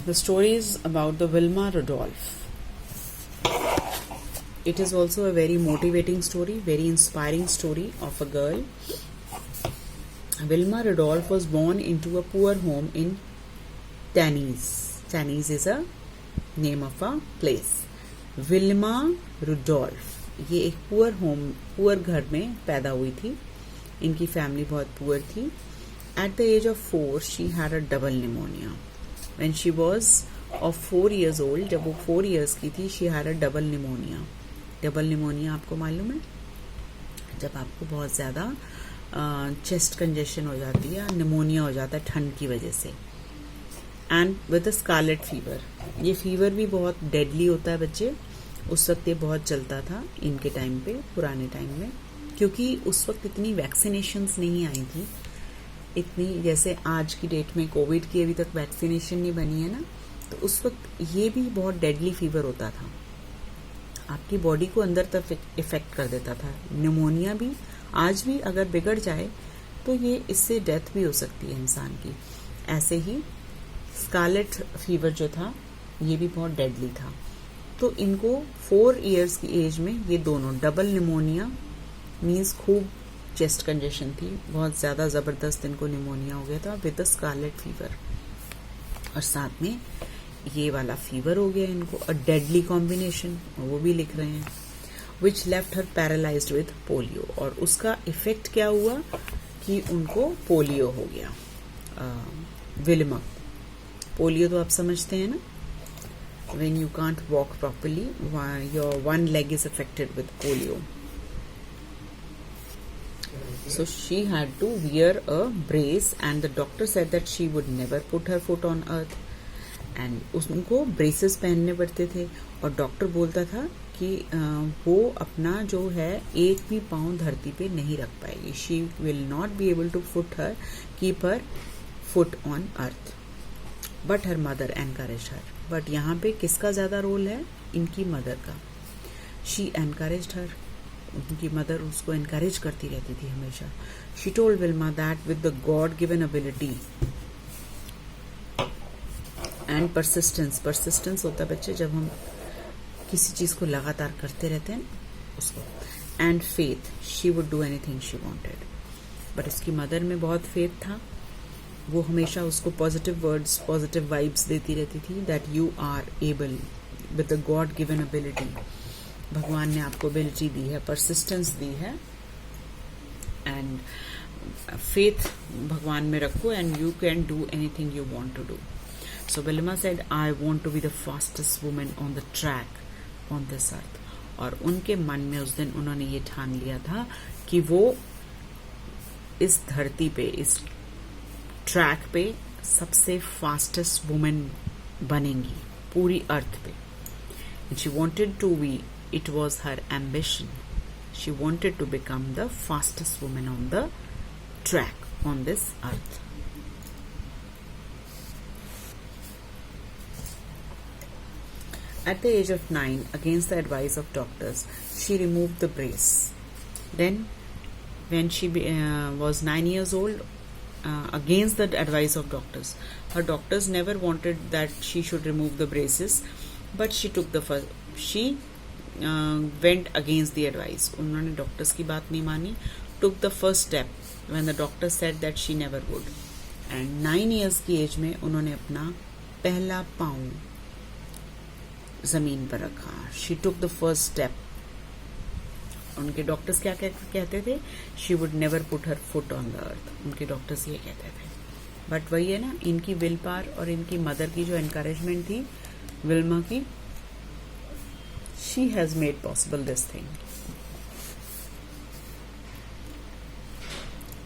The story is about the Wilma Rudolph. It is also a very motivating story, very inspiring story of a girl. Wilma Rudolph was born into a poor home in Tannese. Tannese is a name of a place. Wilma Rudolph ये एक poor घर में पैदा हुई थी. इनकी family बहुत poor थी. At the age of 4, she had a double pneumonia. When she was of 4 years old, जब वो 4 years की थी, she had a double pneumonia. Double pneumonia आपको मालूम है, जब आपको बहुत ज़्यादा चेस्ट कंजेशन हो जाती है, निमोनिया हो जाता है ठंड की वजह से. And with scarlet fever. ये फीवर भी बहुत डेडली होता है बच्चे. उस वक्त ये बहुत चलता था इनके टाइम पे, पुराने टाइम में, क्योंकि उस वक्त इतनी वैक्सीनेशंस नहीं आई थी इतनी जैसे आज की डेट में. कोविड की अभी तक वैक्सीनेशन नहीं बनी है ना, तो उस वक्त ये भी बहुत डेडली फीवर होता था. आपकी बॉडी को अंदर तक इफेक्ट कर देता था. निमोनिया भी आज भी अगर बिगड़ जाए तो ये इससे डेथ भी हो सकती है इंसान की. ऐसे ही स्कारलेट फीवर जो था ये भी बहुत डेडली था. तो इनको 4 इयर्स की एज में ये दोनों डबल निमोनिया मीन्स खूब चेस्ट कंजेशन थी, बहुत ज़्यादा ज़बरदस्त इनको निमोनिया हो गया था विद द स्कारलेट फीवर, और साथ में ये वाला फीवर हो गया इनको. अ डेडली कॉम्बिनेशन, वो भी लिख रहे हैं. विच left her paralysed with polio. और उसका इफेक्ट क्या हुआ कि उनको पोलियो हो गया. विल्मा, पोलियो तो आप समझते हैं ना, when you can't walk properly, your one leg is affected with polio. So she had to wear a brace and the doctor said that she would never put her foot on earth. And उनको braces पहनने पड़ते थे और doctor बोलता था कि वो अपना जो है एक भी पाँव धरती पे नहीं रख पाएगी. She will not be able to keep her foot on earth. But her mother encourage her. But यहाँ पे किसका ज़्यादा रोल है? इनकी मदर का. She encourage her. उनकी मदर उसको एनकरेज करती रहती थी हमेशा. She told Wilma that with the god given ability and persistence होता है बच्चे जब हम किसी चीज़ को लगातार करते रहते हैं उसको. And faith, she would do anything she wanted. But उसकी मदर में बहुत फेथ था. वो हमेशा उसको पॉजिटिव वर्ड्स, पॉजिटिव वाइब्स देती रहती थी. That you are able with the god given ability. भगवान ने आपको एबिलिटी दी है, परसिस्टेंस दी है, एंड फेथ भगवान में रखो, and you can do anything you want to do. So Wilma said, I want to be the fastest woman on the track on this earth. और उनके मन में उस दिन उन्होंने ये ठान लिया था कि वो इस धरती पे, इस ट्रैक पे सबसे फास्टेस्ट वुमेन बनेंगी पूरी अर्थ पे. And she wanted to be, it was her ambition. She wanted to become the fastest woman on the track on this earth. At the age of 9, against the advice of doctors, she removed the brace. Then, when she was 9 years old, against the advice of doctors, her doctors never wanted that she should remove the braces, but she took the first. She went against the advice. उन्होंने doctors की बात नहीं मानी. Took the first step when the doctor said that she never would. And 9 years की age में उन्होंने अपना पहला पाँव जमीन पर रखा. She took the first step. उनके डॉक्टर्स क्या कहते थे? She would never put her foot on the earth. उनके डॉक्टर्स ये कहते थे. बट वही है ना, इनकी विल पावर और इनकी मदर की जो एनकरेजमेंट थी विल्मा की, she has made possible this thing.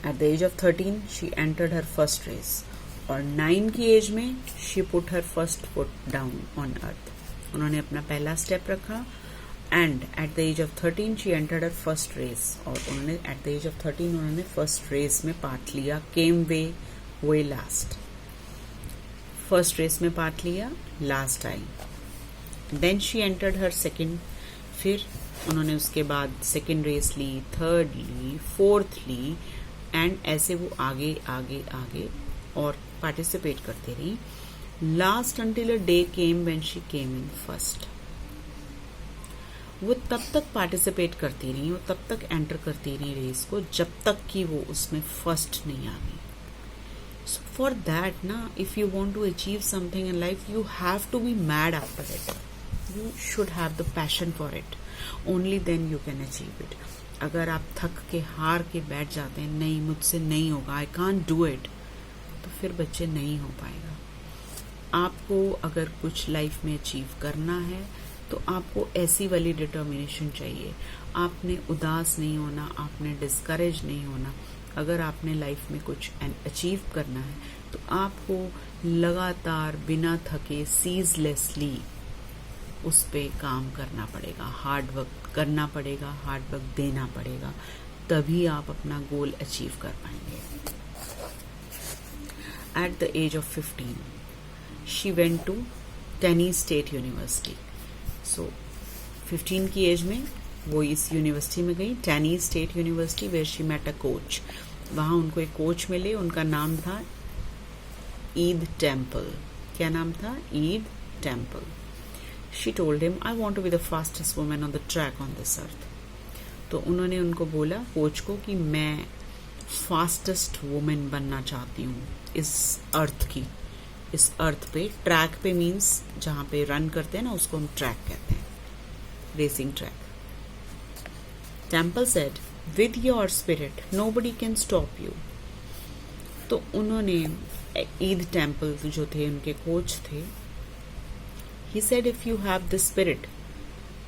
At the age of 13 she entered her first race. और 9 की एज में she put her first foot down on earth. उन्होंने अपना पहला स्टेप रखा. And at the age of 13 she entered her first race. और उन्होंने eight the age of 13 उन्होंने फर्स्ट रेस में पार्ट लिया. Came way last. First race में पार्ट लिया, लास्ट आई. Then she entered her second. फिर उन्होंने उसके बाद सेकेंड रेस ली, थर्ड ली, फोर्थ ली, एंड ऐसे वो आगे आगे आगे और पार्टिसिपेट करते रही. Last until a day came when she came in first. वो तब तक पार्टिसिपेट करती रही, वो तब तक एंटर करती रही रेस को जब तक कि वो उसमें फर्स्ट नहीं आ गई। सो फॉर दैट ना, if you want to achieve something in life, you have to be mad after it, you should have the passion for it, only then you can achieve it. अगर आप थक के हार के बैठ जाते हैं, नहीं मुझसे नहीं होगा, आई कांट डू इट, तो फिर बच्चे नहीं हो पाएगा। आपको अगर कुछ लाइफ में अचीव करना है तो आपको ऐसी वाली डिटर्मिनेशन चाहिए। आपने उदास नहीं होना, आपने डिस्करेज नहीं होना। अगर आपने लाइफ में कुछ अचीव करना है तो आपको लगातार बिना थके सीजलेसली उस पे काम करना पड़ेगा, हार्ड वर्क करना पड़ेगा, हार्ड वर्क देना पड़ेगा, तभी आप अपना गोल अचीव कर पाएंगे। At the age of 15 she went to Tennessee State University. So 15 की एज में वो इस यूनिवर्सिटी में गई, Tennessee State University, where she met a coach. वहाँ उनको एक कोच मिले, उनका नाम था ईद टेम्पल। क्या नाम था? Ed temple. She told him, I want to be the fastest women on the track on this earth. तो उन्होंने उनको बोला, कोच को, कि मैं फास्टेस्ट वुमेन बनना चाहती हूँ इस अर्थ की, इस अर्थ पे। ट्रैक पे मीन्स जहाँ पे रन करते हैं ना, उसको हम ट्रैक कहते हैं, racing track. Temple said, with your spirit nobody can stop you. तो उन्होंने ईद टेम्पल जो थे, उनके कोच थे, he said, if you have the spirit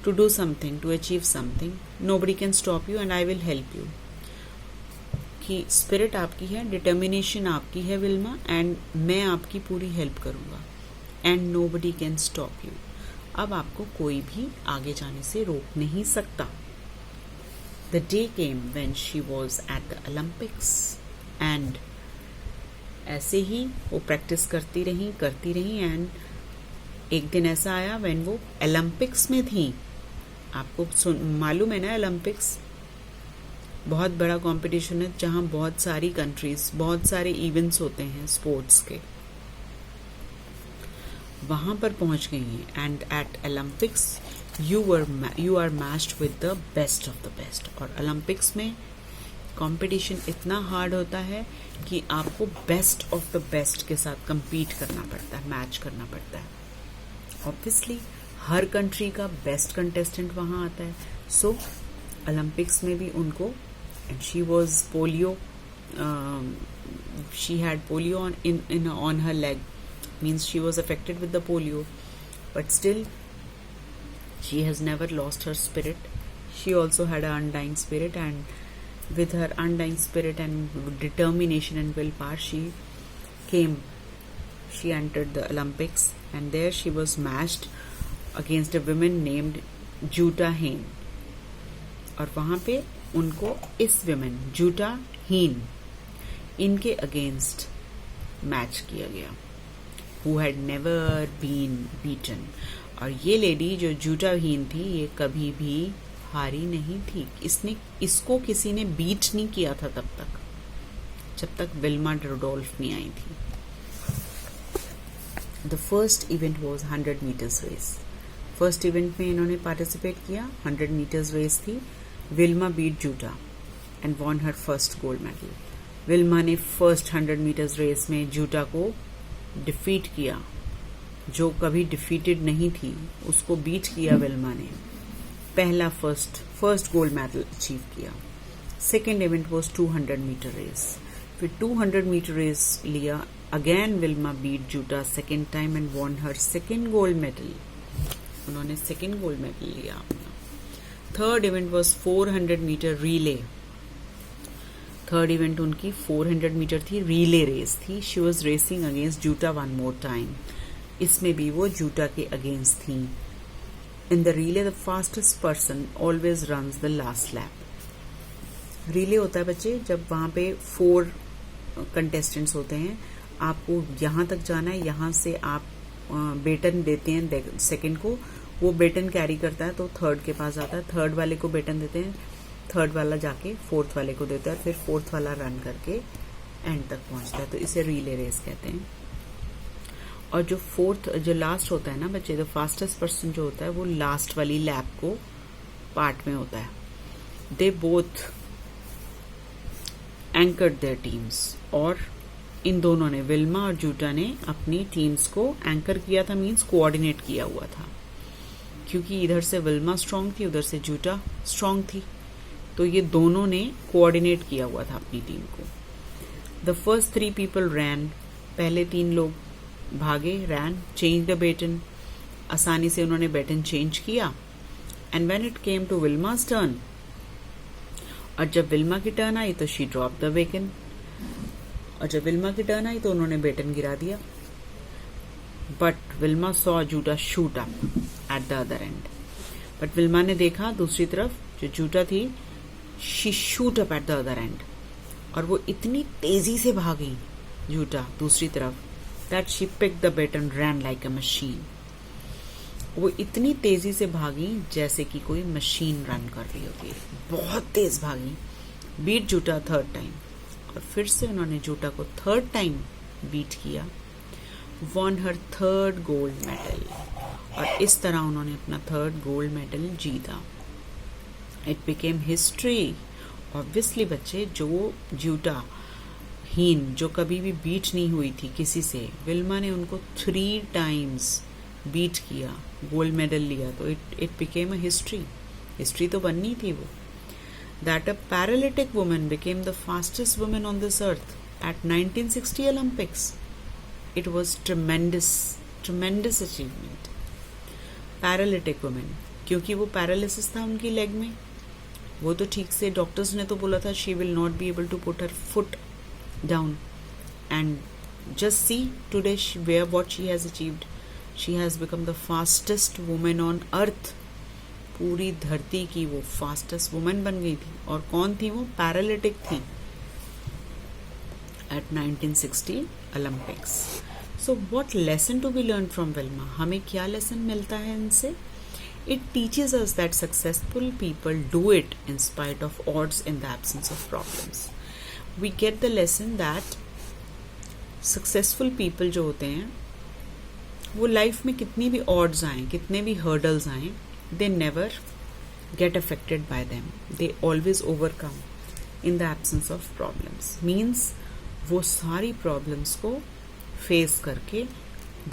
to do something, to achieve something, nobody can stop you and I will help you। कि spirit आपकी है, determination आपकी है विल्मा, एंड मैं आपकी पूरी हेल्प करूंगा, and nobody can stop you. अब आपको कोई भी आगे जाने से रोक नहीं सकता। The day came when she was at the Olympics, and ऐसे ही वो प्रैक्टिस करती रही एंड एक दिन ऐसा आया व्हेन वो ओलंपिक्स में थी। आपको मालूम है ना, ओलंपिक्स बहुत बड़ा कंपटीशन है जहां बहुत सारी कंट्रीज, बहुत सारे इवेंट्स होते हैं स्पोर्ट्स के, वहां पर पहुंच गई हैं। And at Olympics you are matched with the best of the best. और ओलंपिक्स में कंपटीशन इतना हार्ड होता है कि आपको बेस्ट ऑफ द बेस्ट के साथ compete करना पड़ता है, मैच करना पड़ता है। ऑब्वियसली हर कंट्री का बेस्ट कंटेस्टेंट वहां आता है। सो ओलंपिक्स में भी उनको, and she was polio, she had polio on her leg, means she was affected with the polio, but still she has never lost her spirit. She also had an undying spirit, and with her undying spirit and determination and willpower, she entered the Olympics, and there she was matched against a woman named जूटा हेन। और वहां पे उनको इस women जूटा हीन, इनके against match किया गया, who had never been beaten. और ये लेडी जो जूटा हीन थी, ये कभी भी हारी नहीं थी। इसको किसी ने बीट नहीं किया था तब तक, जब तक विल्मा रुडोल्फ नहीं आई थी। The first event was 100 meters race. First event में इन्होंने पार्टिसिपेट किया, 100 मीटर्स रेस थी। Wilma beat Jutta and won her first gold medal. Wilma ने फर्स्ट 100 मीटर्स रेस में जूटा को डिफीट किया, जो कभी डिफीटेड नहीं थी, उसको बीट किया विल्मा ने। पहला फर्स्ट गोल्ड मेडल अचीव किया। Second event was 200 meter race. फिर 200 मीटर रेस लिया, again Wilma beat Jutta second time and won her second gold medal. उन्होंने सेकेंड गोल्ड मेडल लिया अपना। Third event was 400 meter relay. Third event उनकी 400 meter थी, relay race थी। She was racing against Jutta one more time. इसमें भी वो Jutta के अगेंस्ट थी। In the relay the fastest person always runs the last lap. Relay होता है बच्चे, जब वहां पे 4 कंटेस्टेंट्स होते हैं, आपको यहां तक जाना है, यहां से आप बेटन देते हैं सेकंड को, वो बेटन कैरी करता है तो थर्ड के पास आता है, थर्ड वाले को बेटन देते हैं, थर्ड वाला जाके फोर्थ वाले को देता है, फिर फोर्थ वाला रन करके एंड तक पहुंचता है, तो इसे रिले रेस कहते हैं। और जो लास्ट होता है ना बच्चे, द फास्टेस्ट पर्सन जो होता है वो लास्ट वाली लैप को पार्ट में होता है. They both anchored their teams. और इन दोनों ने, विल्मा और जूटा ने अपनी टीम्स को एंकर किया था, मीन्स कोऑर्डिनेट किया हुआ था. क्योंकि इधर से विल्मा स्ट्रांग थी, उधर से जूटा स्ट्रांग थी, तो ये दोनों ने कोऑर्डिनेट किया हुआ था अपनी टीम को. द फर्स्ट 3 पीपल रैन. पहले 3 लोग भागे, रैन, चेंज द बेटन. आसानी से उन्होंने बेटन चेंज किया. And when it came to Wilma's turn, और जब विल्मा की टर्न आई तो शी ड्रॉप द बेकन. और जब विल्मा की टर्न आई तो उन्होंने बेटन गिरा दिया. But Wilma saw Jutta shoot up at the other end. But Wilma ने देखा दूसरी तरफ जो जूटा थी, she shoot up at the other end. और वो इतनी तेजी से भागी जूटा दूसरी तरफ, that she pick the baton ran like a machine. वो इतनी तेजी से भागी जैसे कि कोई मशीन रन कर रही होती है, बहुत तेज भागी. Beat Jutta 3rd time. और फिर से उन्होंने जूटा को 3rd टाइम बीट किया. Won her 3rd gold medal. और इस तरह उन्होंने अपना 3rd गोल्ड मेडल जीता. It became history. ऑब्वियसली बच्चे, जो जूटा हीन जो कभी भी बीट नहीं हुई थी किसी से, विल्मा ने उनको 3 टाइम्स बीट किया, गोल्ड मेडल लिया, तो it became a history. History तो बननी थी वो. That a paralytic woman became the fastest woman on this earth at 1960 Olympics. It was ट्रेमेंडस achievement. Paralytic woman, क्योंकि वो पैरालिसिस था उनकी लेग में. वो तो ठीक से, डॉक्टर्स ने तो बोला था she will not be able to put her foot down. And just see today where what she has achieved. She has become the fastest women on earth. पूरी धरती की वो फास्टेस्ट वुमेन बन गई थी. और कौन थी वो? पैरालिटिक थी at 1960 Olympics. So what lesson to be learn from Wilma. हमें क्या लेसन मिलता है इनसे? It teaches us that successful people do it in spite of odds, in the absence of problems. We get the lesson that successful people जो होते हैं वो life में कितनी भी odds आएं, कितने भी hurdles आएं, they never get affected by them. They always overcome in the absence of problems. Means वो सारी problems को face करके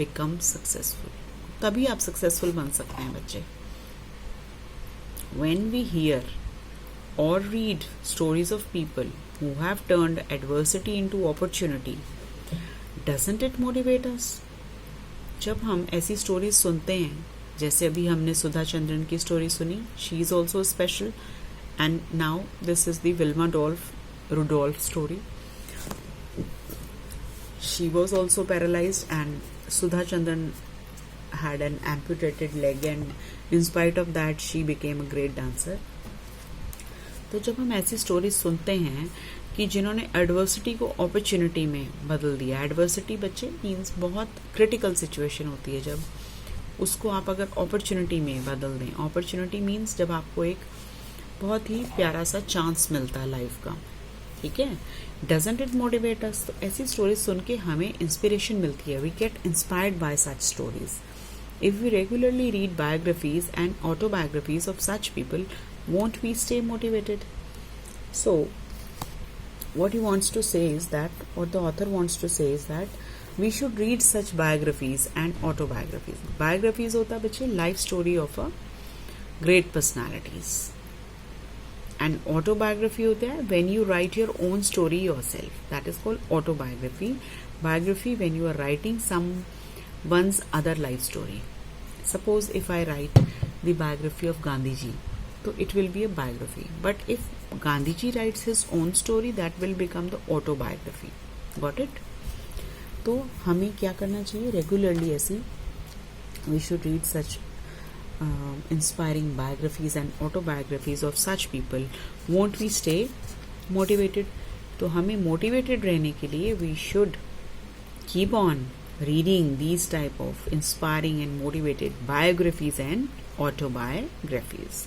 become successful. तभी आप successful बन सकते हैं बच्चे. When we hear or read stories of people who have turned adversity into opportunity, doesn't it motivate us? जब हम ऐसी स्टोरीज सुनते हैं, जैसे अभी हमने सुधा चंद्रन की स्टोरी सुनी, she is also special, and now this is the Wilma Rudolph story. She was also paralyzed and Sudha Chandran had an amputated leg, and in spite of that she became a great dancer. तो जब हम ऐसी story सुनते हैं कि जिन्होंने adversity को opportunity में बदल दिया. एडवर्सिटी बच्चे मीन्स बहुत क्रिटिकल सिचुएशन होती है, जब उसको आप अगर अपॉर्चुनिटी में बदल दें. अपॉर्चुनिटी मीन्स जब आपको एक बहुत ही प्यारा सा चांस मिलता है लाइफ का. ठीक है. Doesn't it motivate us. तो ऐसी स्टोरीज सुन के हमें इंस्पिरेशन मिलती है. We get inspired by such stories. If we regularly read biographies and autobiographies of such people, won't we stay motivated? So what he wants to say is that, what the author wants to say is that we should read such biographies and autobiographies. Biographies होता है बच्चे life story of a great personalities, and autobiography होता है when you write your own story yourself. That is called autobiography. Biography when you are writing someone's other life story. Suppose if I write the biography of Gandhi ji, so it will be a biography. But if Gandhi ji writes his own story, that will become the autobiography. Got it? तो हमें क्या करना चाहिए? Regularly ऐसी we should read such inspiring biographies and autobiographies of such people. Won't we stay motivated? तो हमें motivated रहने के लिए we should keep on reading these type of inspiring and motivated biographies and autobiographies.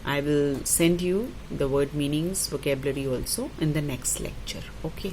I will send you the word meanings, vocabulary also in the next lecture. Okay.